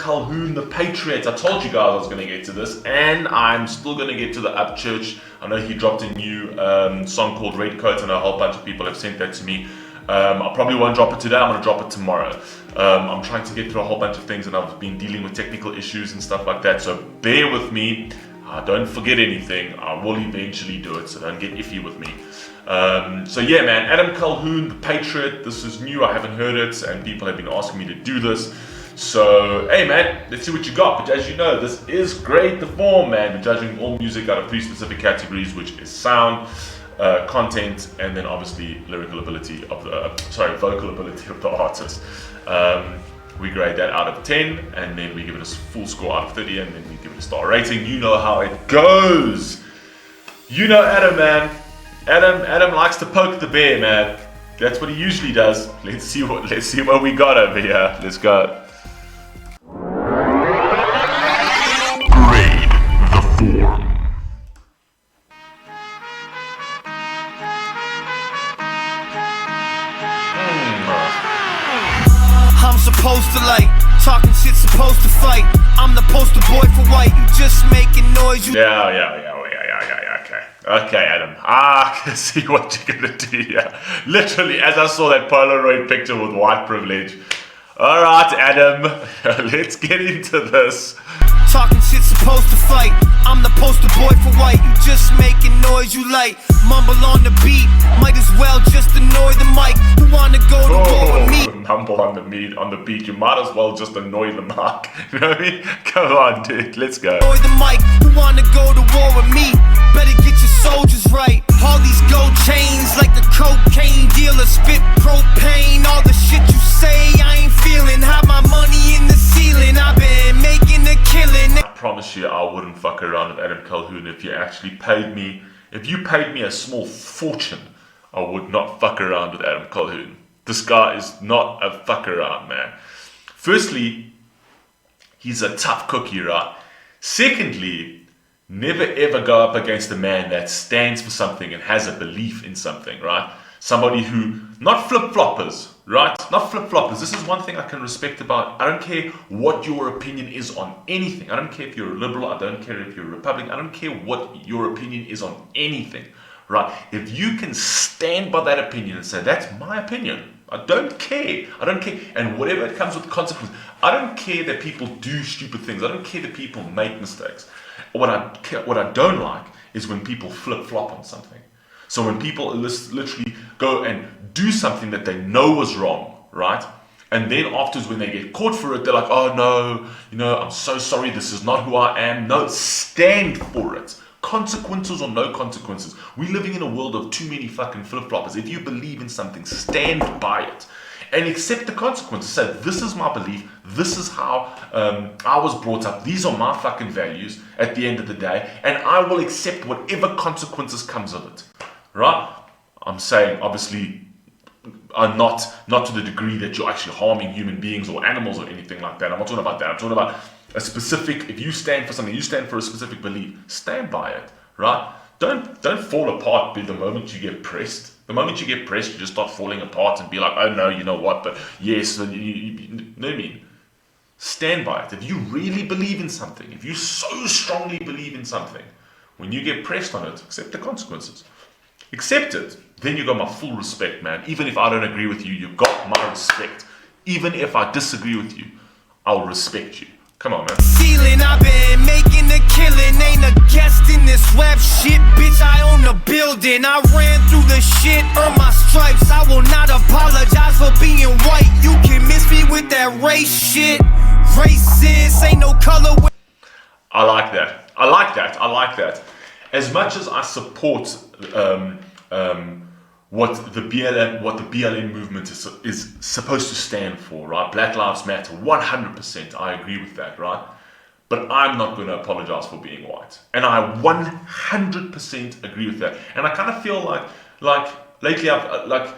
Calhoun, the Patriot. I told you guys I was going to get to this, and I'm still going to get to the Upchurch. I know he dropped a new song called Red Coat, and a whole bunch of people have sent that to me. I probably won't drop it today, I'm going to drop it tomorrow. I'm trying to get through a whole bunch of things, and I've been dealing with technical issues and stuff like that, so bear with me. Don't forget anything. I will eventually do it, so don't get iffy with me. So yeah, man, Adam Calhoun, the Patriot. This is new, I haven't heard it, and people have been asking me to do this. So, hey man, let's see what you got. But as you know, this is Grade the Form, man. We're judging all music out of 3 specific categories, which is sound, content, and then obviously lyrical ability of the, vocal ability of the artist. We grade that out of 10, and then we give it a full score out of 30, and then we give it a star rating. You know how it goes. You know Adam, man. Adam likes to poke the bear, man. That's what he usually does. Let's see what we got over here. Let's go. Grade the Form. I'm supposed to like talking shit, supposed to fight. I'm the poster boy for white. You just making noise. Yeah. Okay, Adam. I can see what you're gonna do here. Literally, as I saw that Polaroid picture with white privilege. All right, Adam. Let's get into this. Talking shit, supposed to fight. I'm the poster boy for white. You just making noise. You like mumble on the beat. Might as well just annoy the mic. You wanna go to war with me? Mumble on the beat. You might as well just annoy the mic. You know what I mean? Come on, dude. Let's go. Annoy the mic. You wanna go to war with me? Better get your soldiers right. All these gold chains like the cocaine dealer. Spit propane. All the shit you say I ain't feeling. Have my money in the ceiling. I've been making a killing. I promise you I wouldn't fuck around with Adam Calhoun if you actually paid me. If you paid me a small fortune, I would not fuck around with Adam Calhoun. This guy is not a fuck around, man. Firstly, he's a tough cookie, right? Secondly, never ever go up against a man that stands for something and has a belief in something, right? Somebody who, not flip-floppers, right? Not flip-floppers. This is one thing I can respect about. I don't care what your opinion is on anything. I don't care if you're a liberal. I don't care if you're a Republican. I don't care what your opinion is on anything, right? If you can stand by that opinion and say, that's my opinion. I don't care. And whatever it comes with consequence. I don't care that people do stupid things. I don't care that people make mistakes. What I don't like is when people flip-flop on something. So when people literally go and do something that they know is wrong, right? And then afterwards when they get caught for it, they're like, oh no, I'm so sorry, this is not who I am. No, stand for it. Consequences or no consequences. We're living in a world of too many fucking flip-floppers. If you believe in something, stand by it. And accept the consequences. Say, this is my belief. This is how I was brought up. These are my fucking values at the end of the day. And I will accept whatever consequences comes of it. Right? I'm saying, obviously, not to the degree that you're actually harming human beings or animals or anything like that. I'm not talking about that. I'm talking about a specific, if you stand for something, you stand for a specific belief, stand by it. Right? Don't fall apart the moment you get pressed. The moment you get pressed, you just start falling apart and be like, oh no, you know what, but yes, you know what I mean? Stand by it. If you really believe in something, if you so strongly believe in something, when you get pressed on it, accept the consequences. Accept it. Then you got my full respect, man. Even if I don't agree with you, you got my respect. Even if I disagree with you, I'll respect you. Come on, man. Ceiling, I've been making a killing. Ain't a guest in this rap shit, bitch. I own the building. I ran through the shit, earned my stripes. I will not apologize for being white. You can miss me with that race shit. Racist, ain't no color. I like that. As much as I support what the BLM movement is supposed to stand for, right? Black Lives Matter, 100%. I agree with that, right? But I'm not going to apologize for being white, and I 100% agree with that. And I kind of feel like lately I've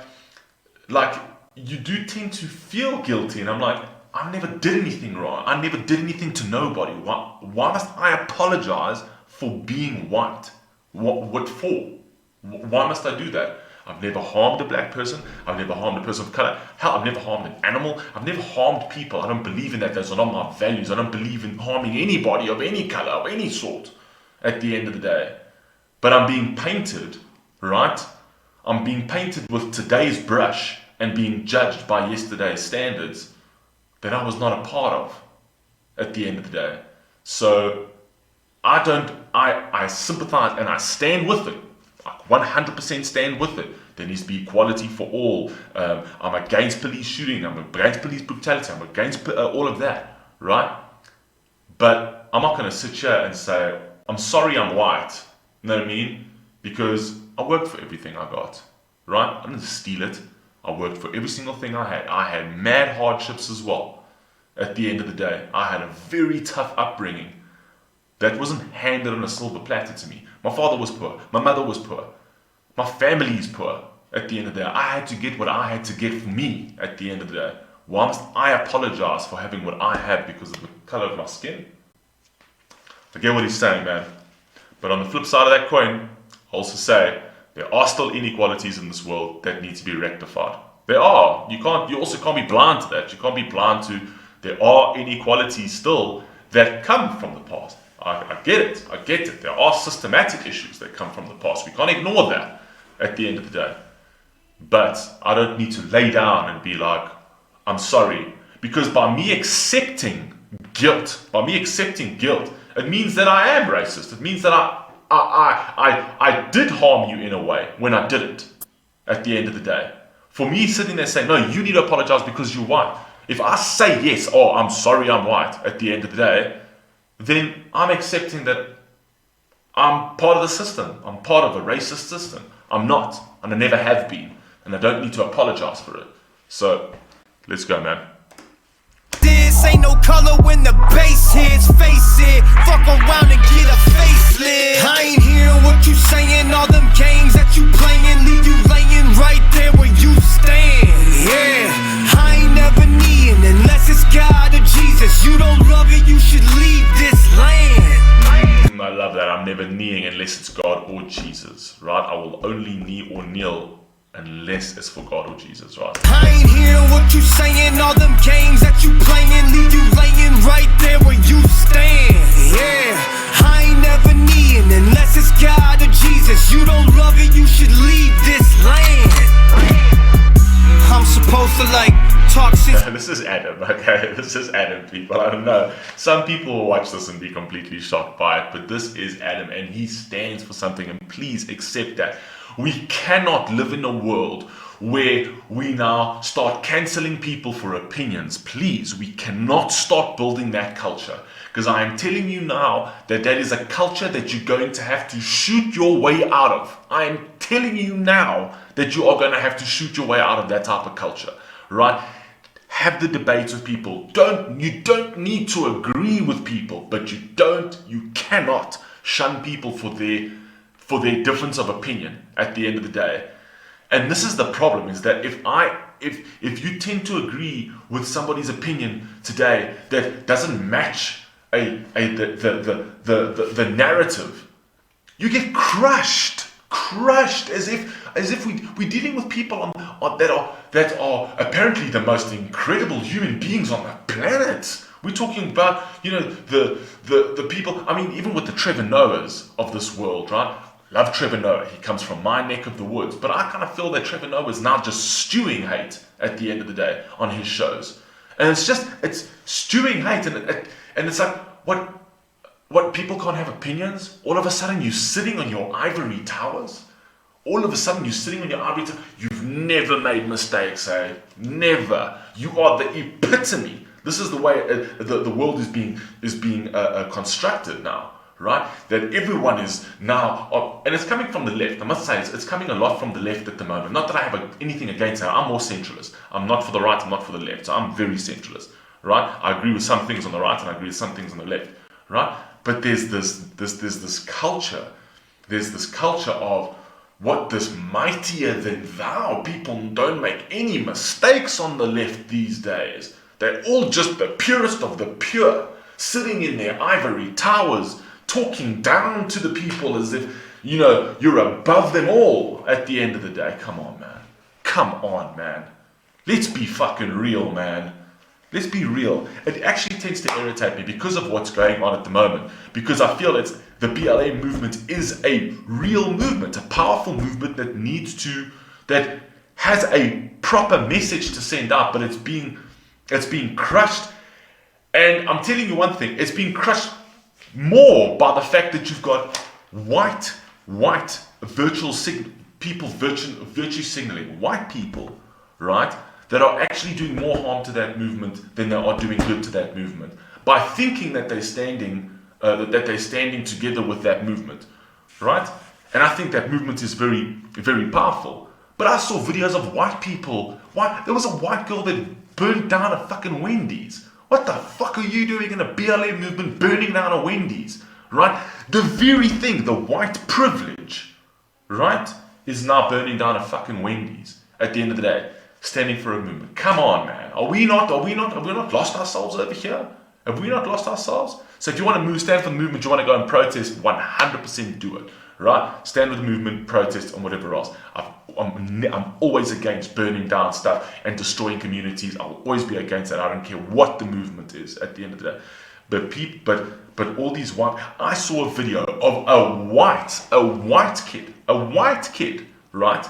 like you do tend to feel guilty, and I'm like, I never did anything wrong. I never did anything to nobody. Why must I apologize for being white? What for? Why must I do that? I've never harmed a black person. I've never harmed a person of color. Hell, I've never harmed an animal. I've never harmed people. I don't believe in that. Those are not my values. I don't believe in harming anybody of any color, of any sort, at the end of the day. But I'm being painted, right? I'm being painted with today's brush and being judged by yesterday's standards that I was not a part of at the end of the day. So I sympathize and I stand with it. I 100% stand with it. There needs to be equality for all. I'm against police shooting. I'm against police brutality. I'm against all of that, right? But I'm not going to sit here and say, I'm sorry I'm white. You know what I mean? Because I worked for everything I got, right? I didn't steal it. I worked for every single thing I had. I had mad hardships as well. At the end of the day, I had a very tough upbringing that wasn't handed on a silver platter to me. My father was poor. My mother was poor. My family is poor. At the end of the day, I had to get what I had to get for me at the end of the day. Why must I apologize for having what I have because of the color of my skin? I get what he's saying, man. But on the flip side of that coin, I also say there are still inequalities in this world that need to be rectified. There are. You also can't be blind to that. You can't be blind to there are inequalities still that come from the past. I get it. I get it. There are systematic issues that come from the past. We can't ignore that at the end of the day. But I don't need to lay down and be like, I'm sorry. Because by me accepting guilt, it means that I am racist. It means that I did harm you in a way when I didn't at the end of the day. For me sitting there saying, no, you need to apologize because you're white. If I say yes, oh, I'm sorry I'm white at the end of the day, then I'm accepting that I'm part of the system. I'm part of a racist system. I'm not, and I never have been, and I don't need to apologize for it. So, let's go, man. This ain't no color when the bass hits, face it. Fuck around and get a facelift. I ain't hearing what you saying, all them games that you playing, leave you laying right there where you stand. Yeah, I ain't never kneeing unless it's God or Jesus. You don't love it, you should leave this land. I love that. I'm never kneeling unless it's God or Jesus, right? I will only knee or kneel unless it's for God or Jesus, right? I ain't hearing what you saying, all them games that you playing, leave you laying right there where you stand. Yeah, I ain't never kneeling unless it's God or Jesus. You don't love it, you should leave this land. I'm supposed to like talk shit. This is Adam, okay? This is Adam, people. I don't know. Some people will watch this and be completely shocked by it, but this is Adam, and he stands for something, and please accept that. We cannot live in a world where we now start canceling people for opinions. Please, we cannot start building that culture. Because I am telling you now that is a culture that you're going to have to shoot your way out of. I am telling you now that you are going to have to shoot your way out of that type of culture, right? Have the debates with people. You don't need to agree with people, but you cannot shun people for their difference of opinion at the end of the day. And this is the problem, is that if you tend to agree with somebody's opinion today that doesn't match the narrative, you get crushed as if we're dealing with people that are apparently the most incredible human beings on the planet. We're talking about, the people, I mean, even with the Trevor Noahs of this world, right? Love Trevor Noah. He comes from my neck of the woods. But I kind of feel that Trevor Noah is now just stewing hate at the end of the day on his shows. And it's stewing hate. And it's like, what, people can't have opinions? All of a sudden you're sitting on your ivory towers? All of a sudden you're sitting on your ivory towers? You've never made mistakes, eh? Never. You are the epitome. This is the way the world is being constructed now. Right? That everyone is now, and it's coming from the left. I must say, it's coming a lot from the left at the moment. Not that I have anything against it. I'm more centralist. I'm not for the right, I'm not for the left. So I'm very centralist. Right? I agree with some things on the right and I agree with some things on the left. Right? But there's this culture. There's this culture of what, this mightier than thou. People don't make any mistakes on the left these days. They're all just the purest of the pure, sitting in their ivory towers, talking down to the people as if, you're above them all at the end of the day. Come on, man. Come on, man. Let's be fucking real, man. Let's be real. It actually tends to irritate me because of what's going on at the moment. Because I feel the BLM movement is a real movement, a powerful movement that has a proper message to send out, but it's being crushed. And I'm telling you one thing, it's being crushed more by the fact that you've got white virtue signaling, white people, right, that are actually doing more harm to that movement than they are doing good to that movement by thinking that they're standing together with that movement, right? And I think that movement is very, very powerful. But I saw videos of white people. There was a white girl that burned down a fucking Wendy's. What the fuck are you doing in a BLM movement burning down a Wendy's, right? The very thing, the white privilege, right, is now burning down a fucking Wendy's at the end of the day, standing for a movement. Come on, man. Have we not lost ourselves over here? Have we not lost ourselves? So if you want to stand for the movement, you want to go and protest, 100% do it, right? Stand with the movement, protest, and whatever else. I'm always against burning down stuff and destroying communities. I'll always be against that. I don't care what the movement is at the end of the day. But all these white, I saw a video of a white kid, right,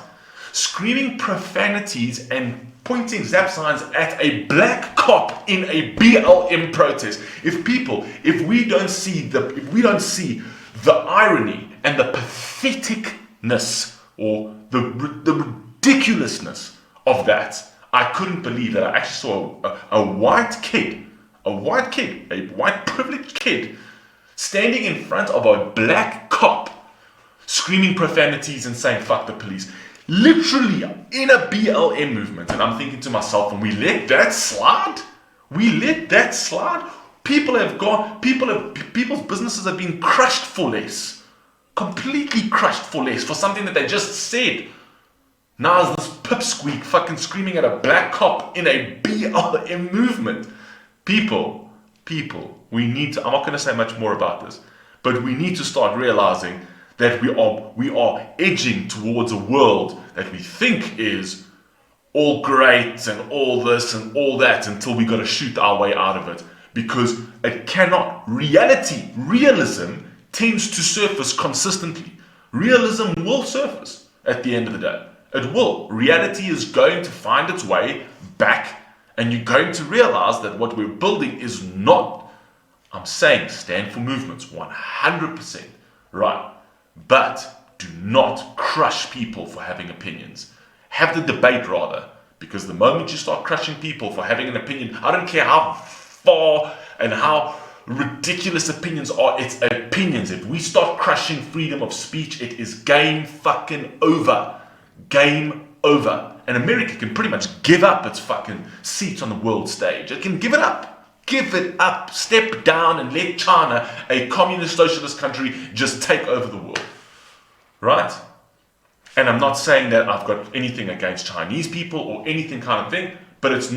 screaming profanities and pointing zap signs at a black cop in a BLM protest. If we don't see the irony and the patheticness or the ridiculousness of that, I couldn't believe that I actually saw a white privileged kid standing in front of a black cop screaming profanities and saying fuck the police, literally in a BLM movement. And I'm thinking to myself, and we let that slide? People's businesses have been crushed for less. Completely crushed for less for something that they just said. Now is this pipsqueak fucking screaming at a black cop in a BLM movement. People, we need to, I'm not going to say much more about this, but we need to start realizing that we are edging towards a world that we think is all great and all this and all that until we got to shoot our way out of it, because it cannot. Realism tends to surface consistently. Realism will surface at the end of the day. It will. Reality is going to find its way back, and you're going to realize that what we're building is not, I'm saying, stand for movements 100%, right? But do not crush people for having opinions. Have the debate rather, because the moment you start crushing people for having an opinion, I don't care how far and how ridiculous opinions are, it's opinions. If we start crushing freedom of speech, it is game fucking over. Game over. And America can pretty much give up its fucking seats on the world stage. It can give it up. Give it up. Step down and let China, a communist socialist country, just take over the world. Right? And I'm not saying that I've got anything against Chinese people or anything kind of thing, but it's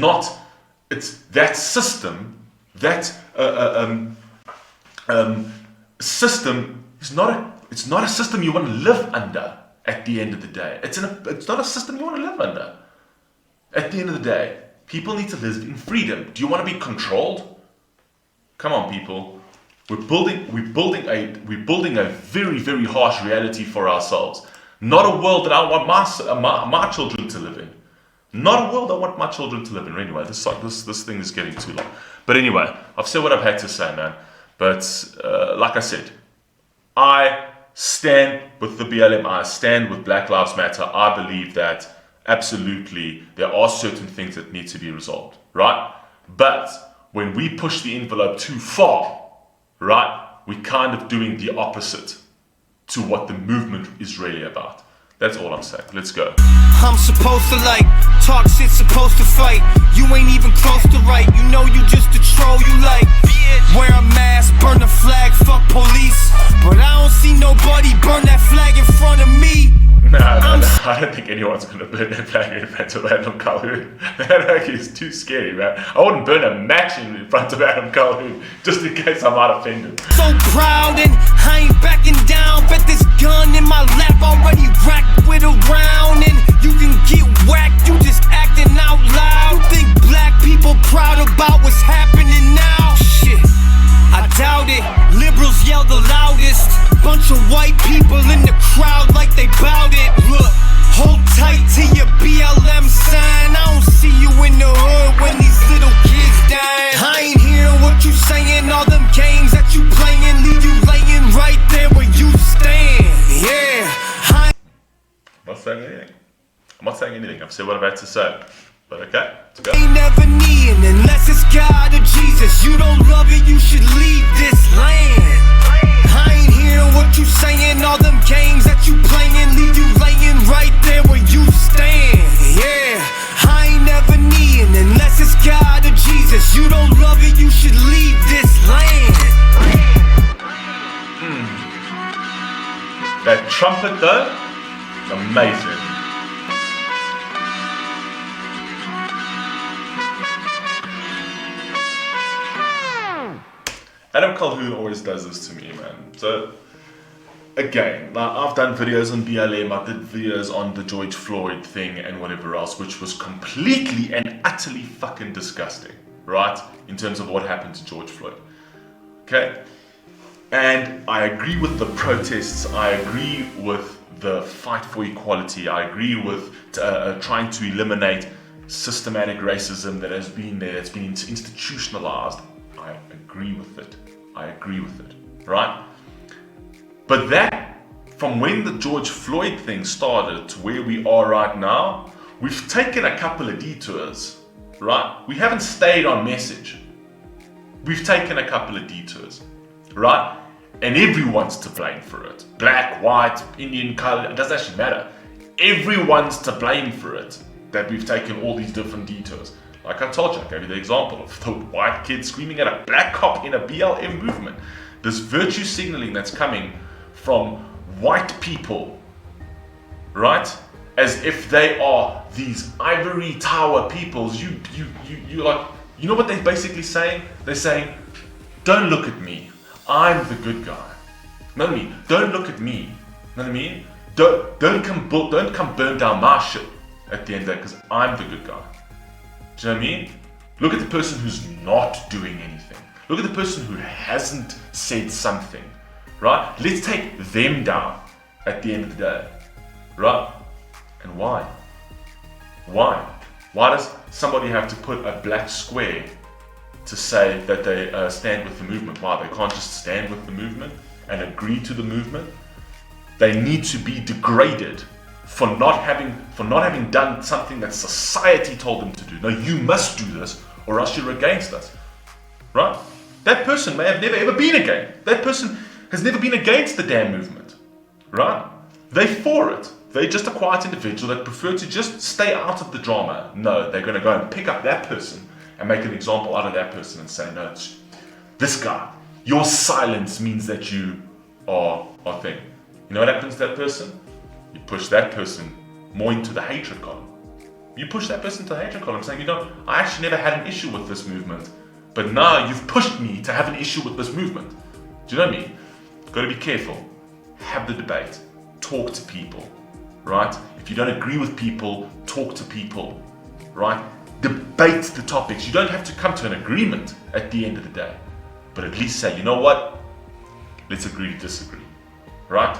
that system, that system is it's not a system you want to live under at the end of the day. It's not a system you want to live under. At the end of the day, people need to live in freedom. Do you want to be controlled? Come on, people. We're building a very, very harsh reality for ourselves. Not a world that I want my children to live in. Not a world I want my children to live in. Anyway, this thing is getting too long. But anyway, I've said what I've had to say, man. But like I said, I stand with the BLM. I stand with Black Lives Matter. I believe that absolutely there are certain things that need to be resolved, right? But when we push the envelope too far, right, we're kind of doing the opposite to what the movement is really about. That's all I'm saying. Let's go. I'm supposed to talk shit, supposed to fight. You ain't even close to right. You know you just a troll, you like. Wear a mask, burn the flag, fuck police. But I don't see nobody burn that flag in front of me. Nah. I don't think anyone's going to burn that flag in front of Adam Calhoun. That is too scary, man. I wouldn't burn a match in front of Adam Calhoun just in case I might offend him. So proud and I ain't backing down. Bet this gun in my lap already racked with a round. And you can get whacked, you just acting out loud. You think black people proud about what's happening now? Shit, I doubt it. Liberals yell the loudest. Bunch of white people in the crowd like they bout it. Look, hold tight to your BLM sign. I don't see you in the hood when these little kids dying. I ain't hearing what you saying. All them games that you playing leave you laying right there where you stand. Yeah, I'm not saying anything. I'm not saying anything. I've said what I'm about to say. But okay, let's go. Ain't never needing unless it's God or Jesus. You don't love it, you should leave this land. I ain't hearing what you saying. All them games that you playing leave you laying right there where you stand. Yeah, I ain't never needing unless it's God or Jesus. You don't love it, you should leave this land. That trumpet though, amazing. Adam Calhoun always does this to me, man. So, again, like I've done videos on BLM, I did videos on the George Floyd thing and whatever else, which was completely and utterly fucking disgusting, right? In terms of what happened to George Floyd. Okay? And I agree with the protests, I agree with the fight for equality, I agree with trying to eliminate systematic racism that has been there, it's been institutionalized. I agree with it. I agree with it, right? But that, from when the George Floyd thing started to where we are right now, we've taken a couple of detours, right? We haven't stayed on message. We've taken a couple of detours, right? And everyone's to blame for it. Black, white, Indian, color, it doesn't actually matter. Everyone's to blame for it that we've taken all these different detours. Like I told you, I gave you the example of the white kid screaming at a black cop in a BLM movement. This virtue signaling that's coming from white people, right? As if they are these ivory tower peoples. You like, you know what they're basically saying? They're saying, don't look at me. I'm the good guy. You know what I mean? Don't look at me. You know what I mean? Don't come burn down my shit at the end of the day because I'm the good guy. Do you know what I mean? Look at the person who's not doing anything. Look at the person who hasn't said something, right? Let's take them down at the end of the day, right? And why? Why? Why does somebody have to put a black square to say that they stand with the movement? Why? They can't just stand with the movement and agree to the movement. They need to be degraded for not having done something that society told them to do. No, you must do this or else you're against us, right? That person may have never ever been against. That person has never been against the damn movement, right? They're for it. They're just a quiet individual that prefer to just stay out of the drama. No, they're going to go and pick up that person and make an example out of that person and say, no, it's this guy. Your silence means that you are thing. You know what happens to that person? You push that person more into the hatred column. You push that person to the hatred column saying, you know, I actually never had an issue with this movement, but now you've pushed me to have an issue with this movement. Do you know what I mean? Got to be careful. Have the debate. Talk to people, right? If you don't agree with people, talk to people, right? Debate the topics. You don't have to come to an agreement at the end of the day, but at least say, you know what? Let's agree to disagree, right?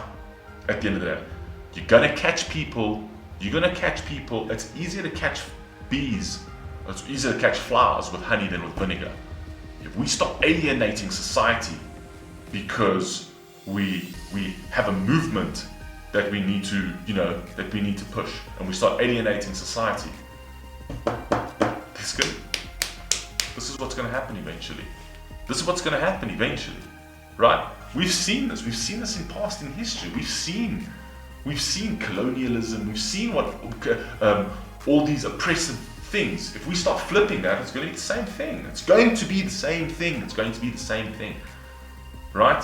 At the end of the day. You're gonna catch people. It's easier to catch bees. It's easier to catch flowers with honey than with vinegar. If we stop alienating society because we have a movement that we need to, push, and we start alienating society, that's good. This is what's gonna happen eventually. Right? We've seen this in past in history. We've seen colonialism. We've seen what all these oppressive things. If we start flipping that, it's going to be the same thing. It's going to be the same thing. Right?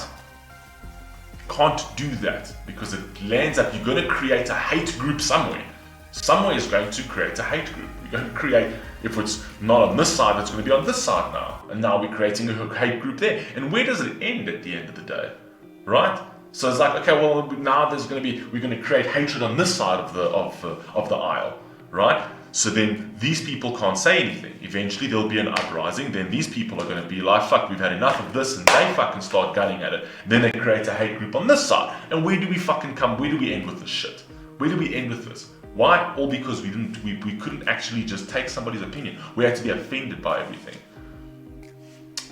can't do that because it lands up, you're going to create a hate group somewhere. Somewhere is going to create a hate group. You're going to create, if it's not on this side, it's going to be on this side now. And now we're creating a hate group there. And where does it end at the end of the day? Right? So it's like, okay, well, now we're going to create hatred on this side of the aisle, right? So then these people can't say anything. Eventually there'll be an uprising. Then these people are going to be like, fuck, we've had enough of this, and they fucking start gunning at it. Then they create a hate group on this side. And where do we fucking come? Where do we end with this shit? Where do we end with this? Why? All because we couldn't actually just take somebody's opinion. We had to be offended by everything.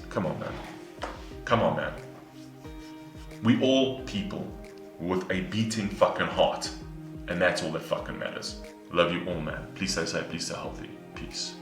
Come on, man. Come on, man. We all people with a beating fucking heart. And that's all that fucking matters. Love you all, man. Please stay safe. Please stay healthy. Peace.